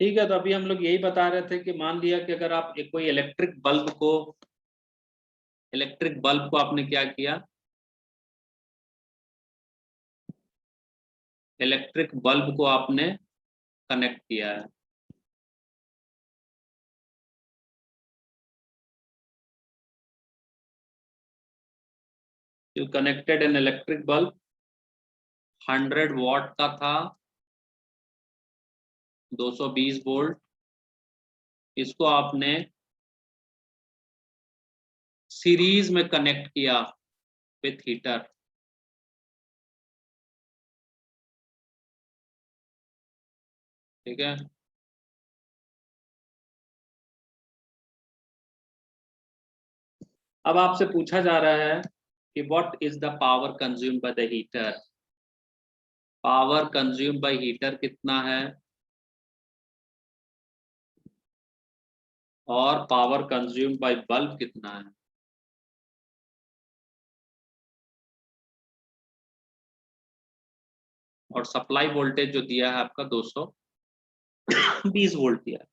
ठीक है, तो अभी हम लोग यही बता रहे थे कि मान लिया कि अगर आप कोई इलेक्ट्रिक बल्ब को आपने क्या किया, इलेक्ट्रिक बल्ब को आपने कनेक्ट किया है। You connected an electric bulb, 100 what का था, 220 वोल्ट। इसको आपने सीरीज में कनेक्ट किया विथ हीटर। ठीक है, अब आपसे पूछा जा रहा है कि what is the power consumed by the heater. Power consumed by heater कितना है और पावर कंज्यूम्ड बाय बल्ब कितना है। और सप्लाई वोल्टेज जो दिया है आपका 220 वोल्ट दिया है।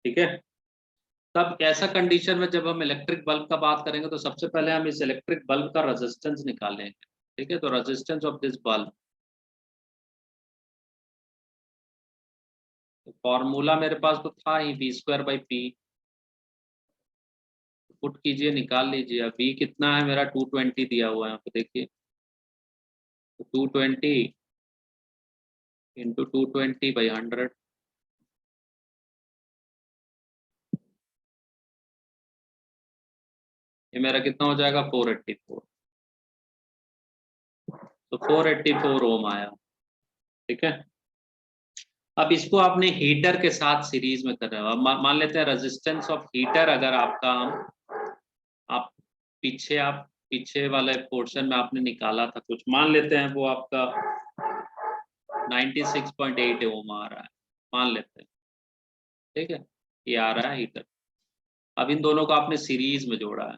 ठीक है, तब ऐसा कंडीशन में जब हम इलेक्ट्रिक बल्ब का बात करेंगे तो सबसे पहले हम इस इलेक्ट्रिक बल्ब का रेजिस्टेंस निकालेंगे। ठीक है, तो रेजिस्टेंस ऑफ दिस बल्ब, तो फॉर्मूला मेरे पास तो था ही, V²/P। पुट कीजिए, निकाल लीजिए। अब V कितना है मेरा, 220 दिया हुआ है यहाँ पे देखिए, तो 220 इंटू 220/100, ये मेरा कितना हो जाएगा, 484। तो 484 ओम आया। ठीक है, अब इसको आपने हीटर के साथ सीरीज में कर रहे हो। अब मान लेते हैं रेजिस्टेंस ऑफ हीटर, अगर आपका आप पीछे वाले पोर्शन में आपने निकाला था कुछ, मान लेते हैं वो आपका 96.8 ओम आ रहा है, मान लेते हैं। ठीक है, ये आ रहा है हीटर। अब इन दोनों को आपने सीरीज में जोड़ा है,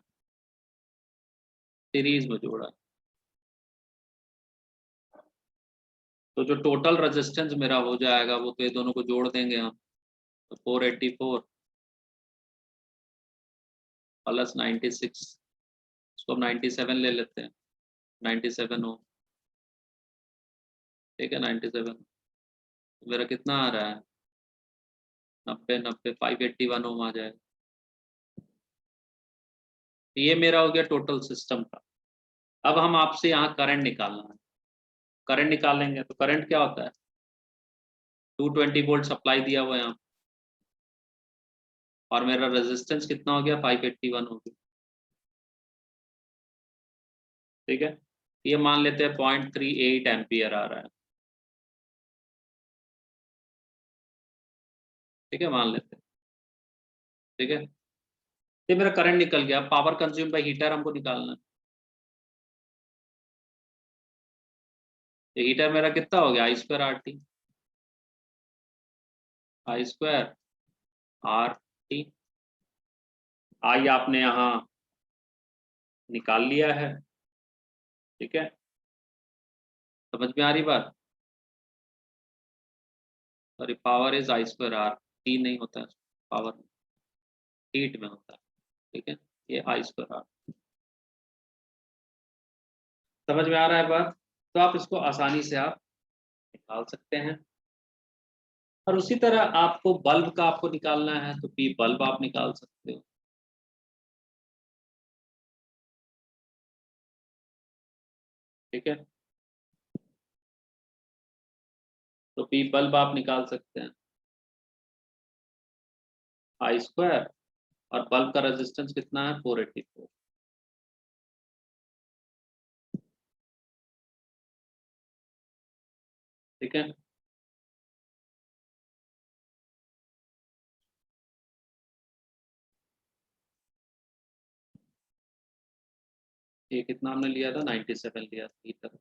सीरीज में जोड़ा है। तो जो टोटल रेजिस्टेंस मेरा हो जाएगा वो, तो ये दोनों को जोड़ देंगे हम, तो 484 प्लस 96, इसको हम 97 ले लेते हैं, 97 हो। ठीक है, 97 मेरा कितना आ रहा है, 90 581 ओम आ जाएगा। तो ये मेरा हो गया टोटल सिस्टम का। अब हम आपसे यहाँ करंट निकालना है। करंट निकालेंगे तो करंट क्या होता है, 220 वोल्ट सप्लाई दिया हुआ है यहाँ, और मेरा रेजिस्टेंस कितना हो गया, 581 हो गया। ठीक है, ये मान लेते हैं 0.38 एम्पियर आ रहा है। ठीक है, मान लेते हैं। ठीक है, ये मेरा करंट निकल गया। पावर कंज्यूम बाय हीटर हमको निकालना है। ये हीटर मेरा कितना हो गया, I²RT, I²RT। आई आपने यहाँ निकाल लिया है। ठीक है, समझ में आ रही बात। Sorry, power is I²R, T नहीं होता है पावर, हीट में होता है। ठीक है, ये I²R, समझ में आ रहा है बात। तो आप इसको आसानी से आप निकाल सकते हैं। और उसी तरह आपको बल्ब का आपको निकालना है तो पी बल्ब आप निकाल सकते हो। ठीक है, तो पी बल्ब आप निकाल सकते हैं, I², और बल्ब का रेजिस्टेंस कितना है, 484। ठीक है, ये कितना हमने लिया था, 97 लिया था हीटर का,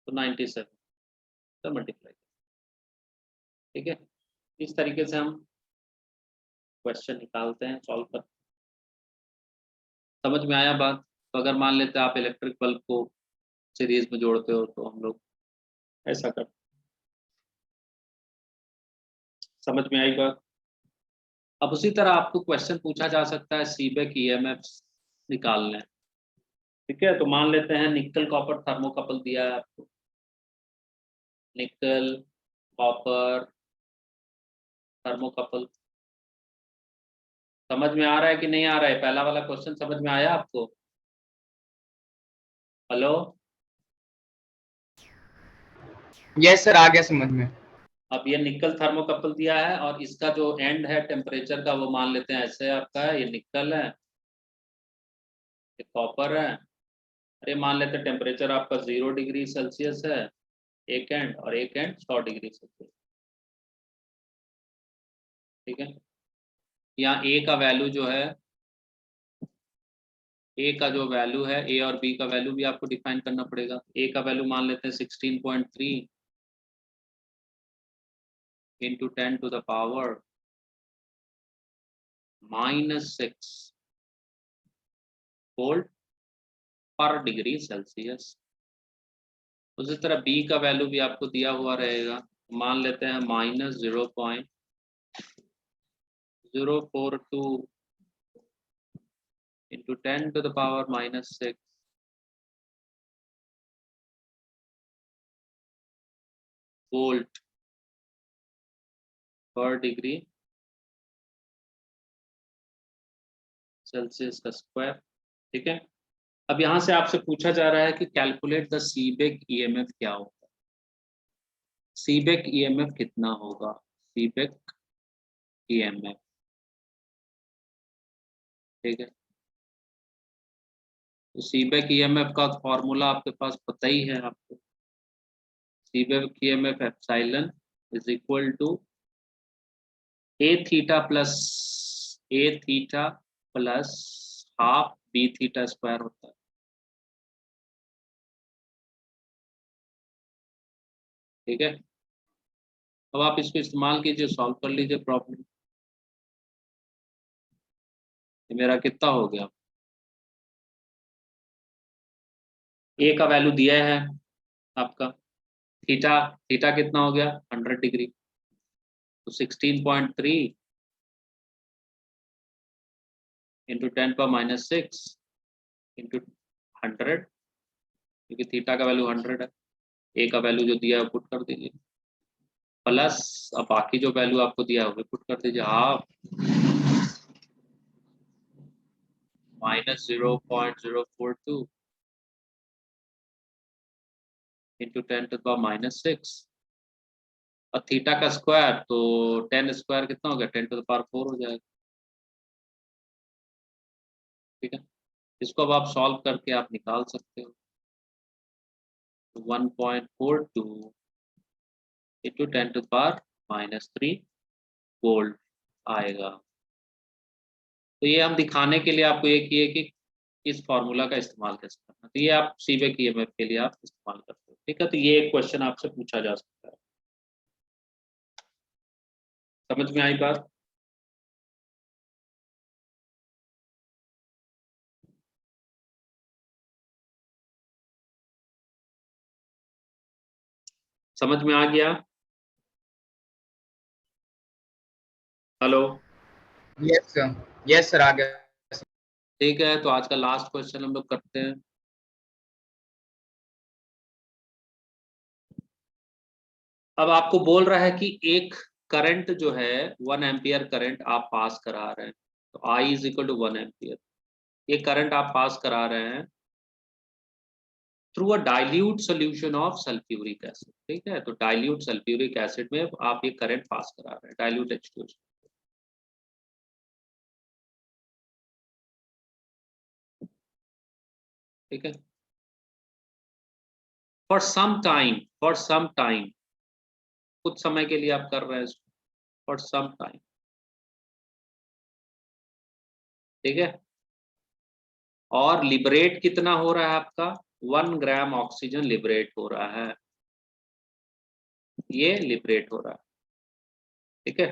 तो 97 मल्टीप्लाई। ठीक है, इस तरीके से हम क्वेश्चन निकालते हैं, सॉल्व कर। समझ में आया बात? तो अगर मान लेते हैं आप इलेक्ट्रिक बल्ब को सीरीज में जोड़ते हो तो हम लोग ऐसा करते। समझ में आई बात? अब उसी तरह आपको क्वेश्चन पूछा जा सकता है सीबेक ईएमएफ निकालने। ठीक है, तो मान लेते हैं निकल कॉपर थर्मोकपल दिया है आपको, निकल कॉपर थर्मोकपल। समझ में आ रहा है कि नहीं आ रहा है? पहला वाला क्वेश्चन समझ में आया आपको? हेलो, यस सर, आ गया समझ में। अब ये निकल थर्मोकपल दिया है और इसका जो एंड है टेम्परेचर का वो मान लेते हैं ऐसे आपका है, ये निकल है, ये कॉपर है। अरे मान लेते हैं टेम्परेचर आपका 0 डिग्री सेल्सियस है एक एंड, और एक एंड 100 डिग्री सेल्सियस। ठीक है, यहाँ ए का वैल्यू जो है, ए का जो वैल्यू है, ए और बी का वैल्यू भी आपको डिफाइन करना पड़ेगा। ए का वैल्यू मान लेते हैं 16.3 into 10 to the power -6 volt पर डिग्री सेल्सियस। उसी तरह बी का वैल्यू भी आपको दिया हुआ रहेगा, मान लेते हैं -0.042 into 10 to the power -6 volt पर डिग्री सेल्सियस का स्क्वायर। ठीक है, अब यहाँ से आपसे पूछा जा रहा है कि कैलकुलेट द सीबेक ईएमएफ क्या होगा। सीबेक ईएमएफ कितना होगा? सीबेक ईएमएफ, ठीक है, तो सीबेक ईएमएफ का फॉर्मूला आपके पास पता ही है आपको। Seebeck EMF epsilon is equal to A theta plus half B theta square होता है। ठीक है, अब आप इसको इस्तेमाल कीजिए, सॉल्व कर लीजिए प्रॉब्लम। मेरा कितना हो गया? ए का वैल्यू दिया है आपका, थीटा, थीटा कितना हो गया? 100 डिग्री, तो 16.3 इंटू 10 पर -6 इंटू 100, क्योंकि थीटा का वैल्यू 100 है। ए का वैल्यू जो दिया है वो पुट कर दीजिए, प्लस अब बाकी जो वैल्यू आपको दिया है वो पुट कर दीजिए, half -0.042 into 10 to the power -6 और थीटा का स्क्वायर, तो 10 स्क्वायर कितना हो गया? 10 टू द पावर 4 हो जाएगा। ठीक है, इसको अब आप सॉल्व करके आप निकाल सकते हो, 1.42 into 10 to the power -3 volt आएगा। तो ये हम दिखाने के लिए आपको ये किए कि इस फॉर्मूला का इस्तेमाल कैसे करना, तो ये आप सीबेक ईएमएफ के लिए आप इस्तेमाल करते हो। ठीक है, तो ये एक क्वेश्चन आपसे पूछा जा सकता है। समझ में आई बात? समझ में आ गया? Hello, yes sir, yes sir, आ गया। ठीक है, तो आज का लास्ट क्वेश्चन हम लोग करते हैं। अब आपको बोल रहा है कि एक करंट जो है 1 एम्पियर करंट आप पास करा रहे हैं, तो I is equal to 1 ampere. ये करंट आप पास करा रहे हैं through a dilute solution of sulphuric acid. ठीक है, तो डाइल्यूट सल्फ्यूरिक एसिड में आप ये करंट पास करा रहे हैं, डाइल्यूट H2O। ठीक है, फॉर सम टाइम, कुछ समय के लिए आप कर रहे हैं इसको, फॉर सम टाइम। ठीक है, और लिबरेट कितना हो रहा है आपका? 1 ग्राम ऑक्सीजन लिबरेट हो रहा है, ये लिबरेट हो रहा है। ठीक है।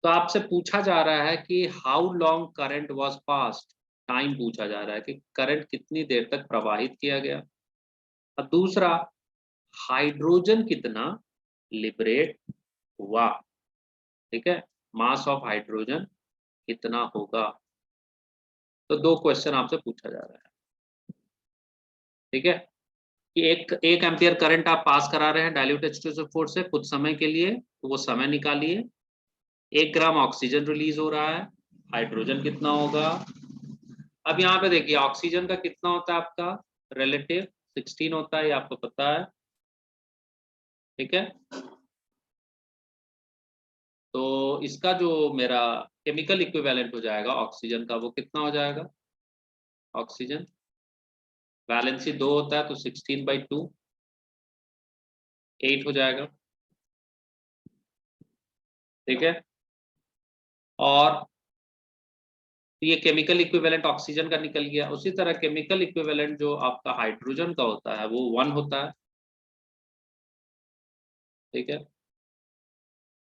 तो आपसे पूछा जा रहा है कि how long current was passed, time पूछा जा रहा है कि करंट कितनी देर तक प्रवाहित किया गया। और दूसरा, हाइड्रोजन कितना लिबरेट हुआ। ठीक है, मास ऑफ हाइड्रोजन कितना होगा। तो दो क्वेश्चन आपसे पूछा जा रहा है। ठीक है, कि एक एम्पियर करंट आप पास करा रहे हैं डाइल्यूट H2SO4 से कुछ समय के लिए, तो वो समय निकालिए। 1 ग्राम ऑक्सीजन रिलीज हो रहा है, हाइड्रोजन कितना होगा। अब यहाँ पे देखिए ऑक्सीजन का कितना होता है आपका रिलेटिव 16 होता है, ये आपको पता है। ठीक है, तो इसका जो मेरा केमिकल इक्विवेलेंट हो जाएगा ऑक्सीजन का, वो कितना हो जाएगा। ऑक्सीजन वैलेंसी 2 होता है, तो 16/2 8 हो जाएगा। ठीक है, और ये केमिकल इक्विवेलेंट ऑक्सीजन का निकल गया। उसी तरह केमिकल इक्विवेलेंट जो आपका हाइड्रोजन का होता है वो 1 होता है। ठीक है,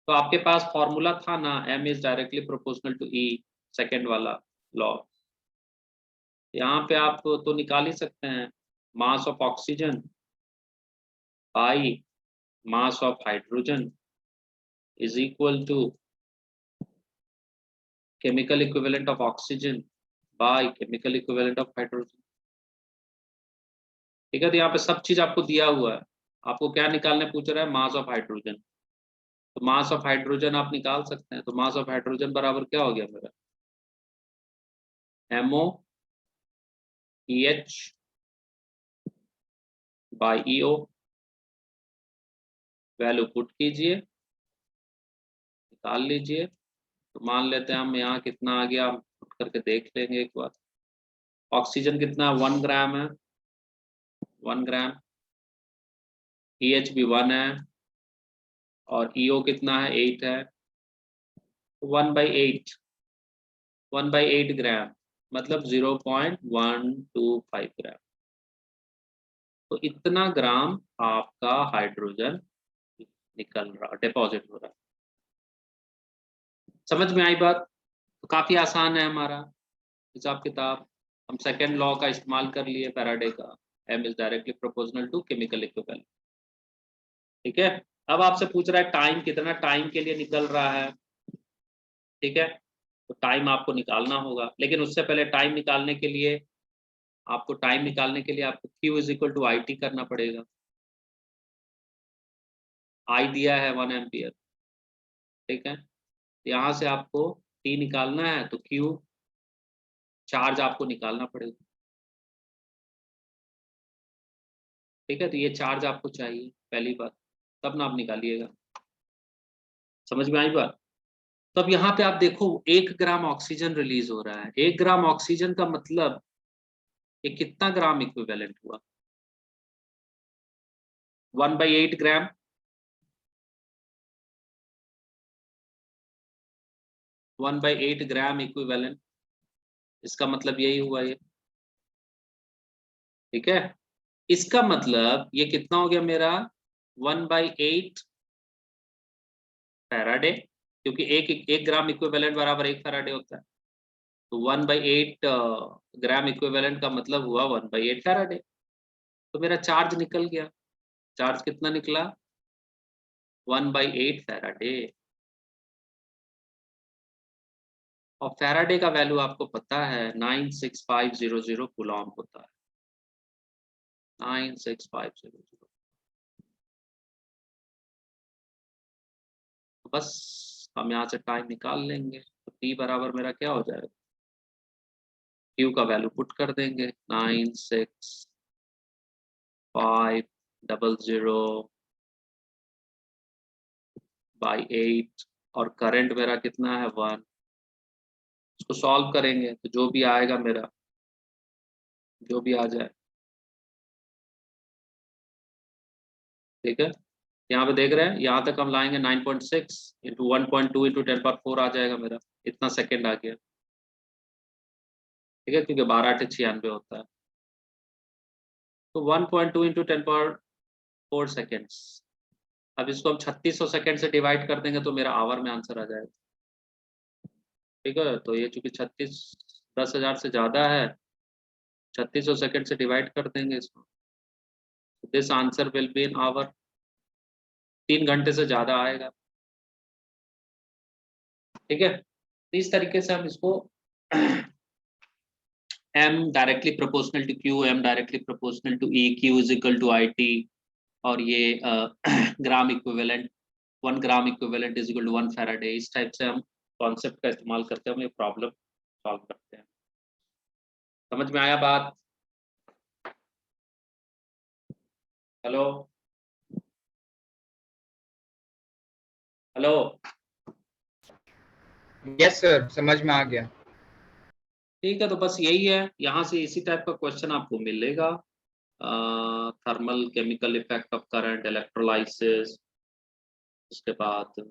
तो आपके पास फॉर्मूला था ना, m is directly proportional to E, second वाला लॉ। यहाँ पे आप तो निकाल ही सकते हैं, mass of oxygen by mass of hydrogen is equal to chemical equivalent of oxygen by chemical equivalent of hydrogen. ठीक है, तो यहाँ पे सब चीज आपको दिया हुआ है। आपको क्या निकालने पूछ रहा है, मास ऑफ हाइड्रोजन। तो मास ऑफ हाइड्रोजन आप निकाल सकते हैं। तो मास ऑफ हाइड्रोजन बराबर क्या हो गया मेरा, MOEH by EO। Value put कीजिए, निकाल लीजिए। तो मान लेते हैं हम यहाँ कितना आ गया, हम पुट करके देख लेंगे एक बार। ऑक्सीजन कितना 1 ग्राम है, 1 ग्राम। EH भी 1 है, और EO कितना है 8 है। 1/8, 1/8 ग्राम मतलब 0.125 ग्राम। तो इतना ग्राम आपका हाइड्रोजन निकल रहा, डिपॉजिट हो रहा है। समझ में आई बात। तो काफी आसान है हमारा हिसाब किताब। हम सेकेंड लॉ का इस्तेमाल कर लिए फैराडे का, m is directly proportional to chemical equivalent. ठीक है, अब आपसे पूछ रहा है टाइम कितना टाइम के लिए निकल रहा है। ठीक है, तो टाइम आपको निकालना होगा, लेकिन उससे पहले टाइम निकालने के लिए आपको Q is equal to IT करना पड़ेगा। I दिया है 1 एम्पियर। ठीक है, यहाँ से आपको T निकालना है, तो Q चार्ज आपको निकालना पड़ेगा। ठीक है, तो ये चार्ज आपको चाहिए पहली बात, तब ना आप निकालिएगा। समझ में आई बात। तब यहाँ पे आप देखो 1 ग्राम ऑक्सीजन रिलीज हो रहा है। 1 ग्राम ऑक्सीजन का मतलब ये कितना ग्राम इक्विवेलेंट हुआ, 1/8 ग्राम। 1/8 ग्राम इक्विवेलेंट, इसका मतलब यही हुआ ये। ठीक है, इसका मतलब ये कितना हो गया मेरा 1/8 फैराडे, क्योंकि एक ग्राम इक्विवेलेंट बराबर 1 फैराडे होता है। तो 1/8 ग्राम इक्विवेलेंट का मतलब हुआ 1/8 फैराडे। तो मेरा चार्ज निकल गया। चार्ज कितना निकला, 1/8 फैराडे। और फैराडे का वैल्यू आपको पता है 96500 कूलॉम होता है, 96500। तो बस हम यहाँ से टाइम निकाल लेंगे। तो T बराबर मेरा क्या हो जाएगा, Q का वैल्यू पुट कर देंगे 96500/8, और करंट मेरा कितना है 1। इसको सॉल्व करेंगे तो जो भी आएगा मेरा, जो भी आ जाए। ठीक है, यहाँ पे देख रहे हैं, यहाँ तक हम लाएंगे 9.6 इंटू 1.2 इंटू 10⁴ आ जाएगा मेरा, इतना सेकेंड आ गया। ठीक है, क्योंकि 12×8 = 96 होता है। तो 1.2 इंटू 10⁴ सेकेंड्स अब इसको हम 3600 सेकंड से डिवाइड कर देंगे तो मेरा आवर में आंसर आ जाएगा। ठीक है, तो ये चूंकि 10,000 से ज़्यादा है, 3600 सेकंड से डिवाइड कर देंगे इसको, this answer will be in hour, 3 घंटे से ज़्यादा आएगा। ठीक है, इस तरीके से हम इसको m directly proportional to q, m directly proportional to e, q is equal to IT, और ये gram equivalent, 1 gram equivalent is equal to 1 Faraday, इस टाइप से हम कॉन्सेप्ट का इस्तेमाल करते हैं, हम ये प्रॉब्लम सॉल्व करते हैं। समझ में आया बात? हेलो हेलो, यस सर, समझ में आ गया। ठीक है, तो बस यही है, यहाँ से इसी टाइप का क्वेश्चन आपको मिलेगा। Thermal chemical effect of current, electrolysis, उसके बाद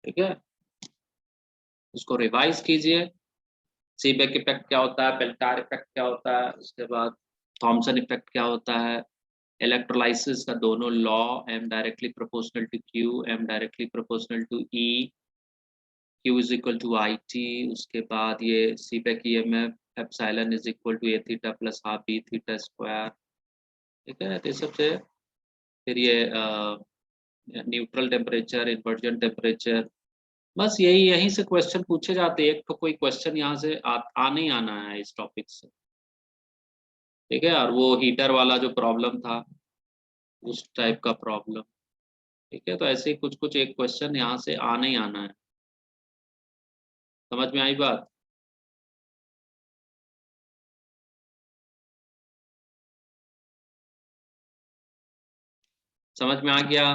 ठीक है, उसको रिवाइज कीजिए। सीबेक इफेक्ट क्या होता है, पेल्टायर इफेक्ट क्या होता है, उसके बाद थॉमसन इफेक्ट क्या होता है, इलेक्ट्रोलाइसिस का दोनों law, m directly proportional to q, m directly proportional to e, q is equal to IT, उसके बाद ये Seebeck EMF epsilon is equal to a theta plus half b theta square. ठीक है, तो ये सबसे फिर ये न्यूट्रल टेम्परेचर, इन्वर्जन टेम्परेचर, बस यही, यहीं से क्वेश्चन पूछे जाते हैं। एक तो कोई क्वेश्चन यहाँ से आने ही आना है इस टॉपिक से। ठीक है, और वो हीटर वाला जो प्रॉब्लम था, उस टाइप का प्रॉब्लम। ठीक है, तो ऐसे ही कुछ कुछ एक क्वेश्चन यहाँ से आने ही आना है। समझ में आई बात? समझ में आ गया?